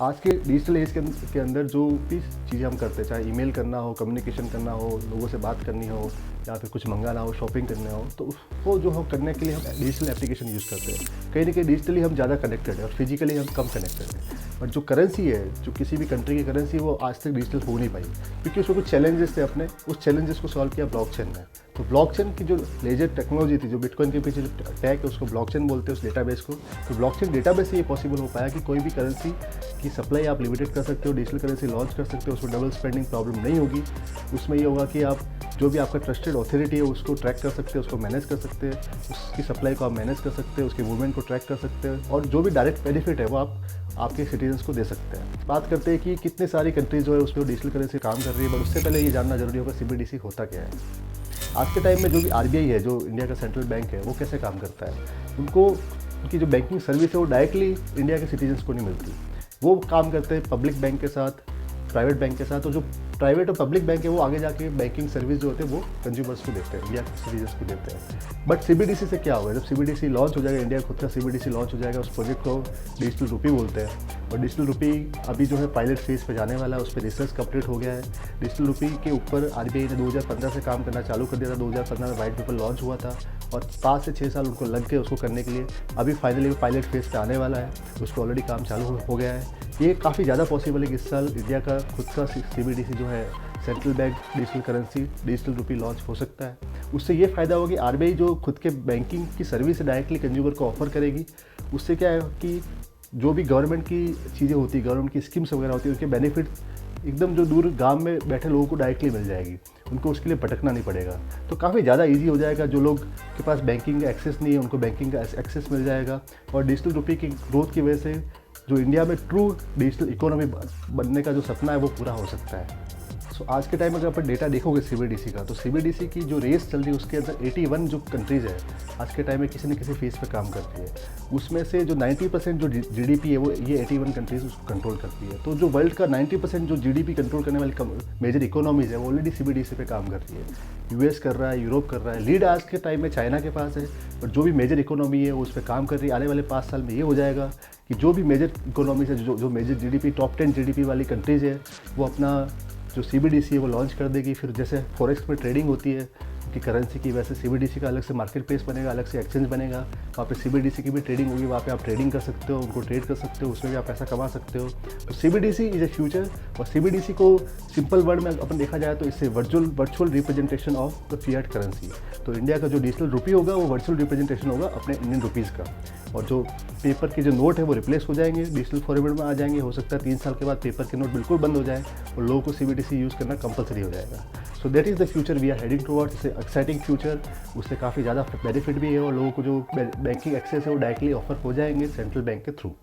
आज के digital age के अंदर जो भी चीज़ें हम करते हैं, चाहे ईमेल करना हो, कम्युनिकेशन करना हो, लोगों से बात करनी हो या फिर कुछ मंगाना हो, शॉपिंग करना हो, तो उसको जो हम करने के लिए हम डिजिटल एप्लीकेशन यूज़ करते हैं। कहीं ना कहीं डिजिटली हम ज़्यादा कनेक्टेड है और फिजिकली हम कम कनेक्टेड हैं। बट जो करेंसी है, जो किसी भी कंट्री की करेंसी, वो आज तक डिजिटल हो नहीं पाई क्योंकि उसमें कुछ चैलेंजेस थे। अपने उस चैलेंजेस को सॉल्व किया ब्लॉकचेन ने। तो ब्लॉकचेन की जो लेजर टेक्नोलॉजी थी, जो बिटकॉइन के पीछे जो टैग है, उसको ब्लॉकचेन बोलते हैं, उस डेटाबेस को। तो ब्लॉकचेन डेटाबेस से ये पॉसिबल हो पाया कि कोई भी करेंसी की सप्लाई आप लिमिटेड कर सकते हो, डिजिटल करेंसी लॉन्च कर सकते हो, उसमें डबल स्पेंडिंग प्रॉब्लम नहीं होगी। उसमें ये होगा कि आप जो भी आपका ट्रस्टेड अथॉरिटी है उसको ट्रैक कर सकते हैं, उसको मैनेज कर सकते हैं, उसकी सप्लाई को आप मैनेज कर सकते हैं, उसके मूवमेंट को ट्रैक कर सकते हैं और जो भी डायरेक्ट बेनिफिट है वो आप आपके सिटीजन्स को दे सकते हैं। बात करते हैं कि कितने सारी कंट्रीज जो है उसमें डिजिटल करेंसी काम कर रही है, बट उससे पहले ये जानना जरूरी होगा CBDC होता क्या है। आज के टाइम में जो भी RBI है, जो इंडिया का सेंट्रल बैंक है, वो कैसे काम करता है। उनकी जो बैंकिंग सर्विस है वो डायरेक्टली इंडिया के सिटीजन्स को नहीं मिलती। वो काम करते हैं पब्लिक बैंक के साथ, प्राइवेट बैंक के साथ। और जो प्राइवेट और पब्लिक बैंक है वो आगे जाके बैंकिंग सर्विस जो होते हैं वो कंज्यूमर्स को देते हैं, इंडिया के सिटीजन्स को देते हैं। बट CBDC से क्या होगा, जब CBDC लॉन्च हो जाएगा, इंडिया खुद का CBDC लॉन्च हो जाएगा, उस प्रोजेक्ट को डिजिटल रूपी बोलते हैं। और डिजिटल रूपी अभी जो है पायलट फेज पे जाने वाला है, उस पर रिसर्च कंप्लीट हो गया है। डिजिटल रूपी के ऊपर RBI ने 2015 से काम करना चालू कर दिया था। 2015 में वाइट पेपर लॉन्च हुआ था और 5 से 6 साल उनको लग गए उसको करने के लिए। अभी फाइनली पायलट फेज पे आने वाला है, उस पर ऑलरेडी काम चालू हो गया है। ये काफ़ी ज़्यादा पॉसिबल है कि इस साल इंडिया का खुद का CBDC जो है, central bank digital currency, digital रूपी लॉन्च हो सकता है। उससे ये फ़ायदा होगा कि RBI जो खुद के बैंकिंग की सर्विस डायरेक्टली कंज्यूमर को ऑफर करेगी। उससे क्या है कि जो भी गवर्नमेंट की चीज़ें होती है, गवर्नमेंट की स्कीम्स वगैरह होती है, उनके बेनिफिट एकदम जो दूर गांव में बैठे लोगों को डायरेक्टली मिल जाएगी। उनको उसके लिए भटकना नहीं पड़ेगा। तो काफ़ी ज़्यादा इजी हो जाएगा। जो लोग के पास बैंकिंग का एक्सेस नहीं है उनको बैंकिंग का एक्सेस मिल जाएगा। और डिजिटल रूपी की ग्रोथ की वजह से जो इंडिया में ट्रू डिजिटल इकोनॉमी बनने का जो सपना है वो पूरा हो सकता है। सो आज के टाइम में अगर आप डेटा देखोगे CBDC का, तो CBDC की जो रेस चल रही है उसके अंदर 81 जो कंट्रीज़ है आज के टाइम में किसी न किसी फेज पे काम करती है। उसमें से जो 90% जो GDP है वो ये 81 कंट्रीज उसको कंट्रोल करती है। तो जो वर्ल्ड का 90% जो GDP कंट्रोल करने वाली मेजर इकोनॉमीज़ है वो ऑलरेडी CBDC पे काम कर रही है। US कर रहा है, यूरोप कर रहा है। लीड आज के टाइम में चाइना के पास है, और जो भी मेजर इकोनॉमी है वो उस पर काम कर रही है। आने वाले 5 साल में ये हो जाएगा कि जो भी मेजर इकोनॉमीज़ है, जो मेजर GDP टॉप 10 GDP वाली कंट्रीज़ है, वो अपना जो CBDC है वो लॉन्च कर देगी। फिर जैसे फॉरेक्स में ट्रेडिंग होती है कि करेंसी की, वैसे CBDC का अलग से मार्केट प्लेस बनेगा, अलग से एक्सचेंज बनेगा। वहाँ पे CBDC की भी ट्रेडिंग होगी, वहाँ पे आप ट्रेडिंग कर सकते हो, उनको ट्रेड कर सकते हो, उसमें भी आप पैसा कमा सकते हो। तो CBDC इज़ ए फ्यूचर। और CBDC को सिंपल वर्ड में अपन देखा जाए तो इससे virtual representation of the fiat currency. तो इंडिया का जो डिजिटल रूपी होगा वो वर्चुअल रिप्रेजेंटेशन होगा अपने इंडियन रुपीज़ का। और जो पेपर के जो नोट है वो रिप्लेस हो जाएंगे, डिजिटल फॉर्मेट में आ जाएंगे। हो सकता है 3 साल के बाद पेपर के नोट बिल्कुल बंद हो जाए और लोगों को CBDC यूज़ करना कंपलसरी हो जाएगा। So that is the future we are heading towards. It's exciting future. उससे काफ़ी ज़्यादा बेनिफिट भी है और लोगों को जो बैंकिंग एक्सेस है वो डायरेक्टली ऑफर हो जाएंगे सेंट्रल बैंक के थ्रू।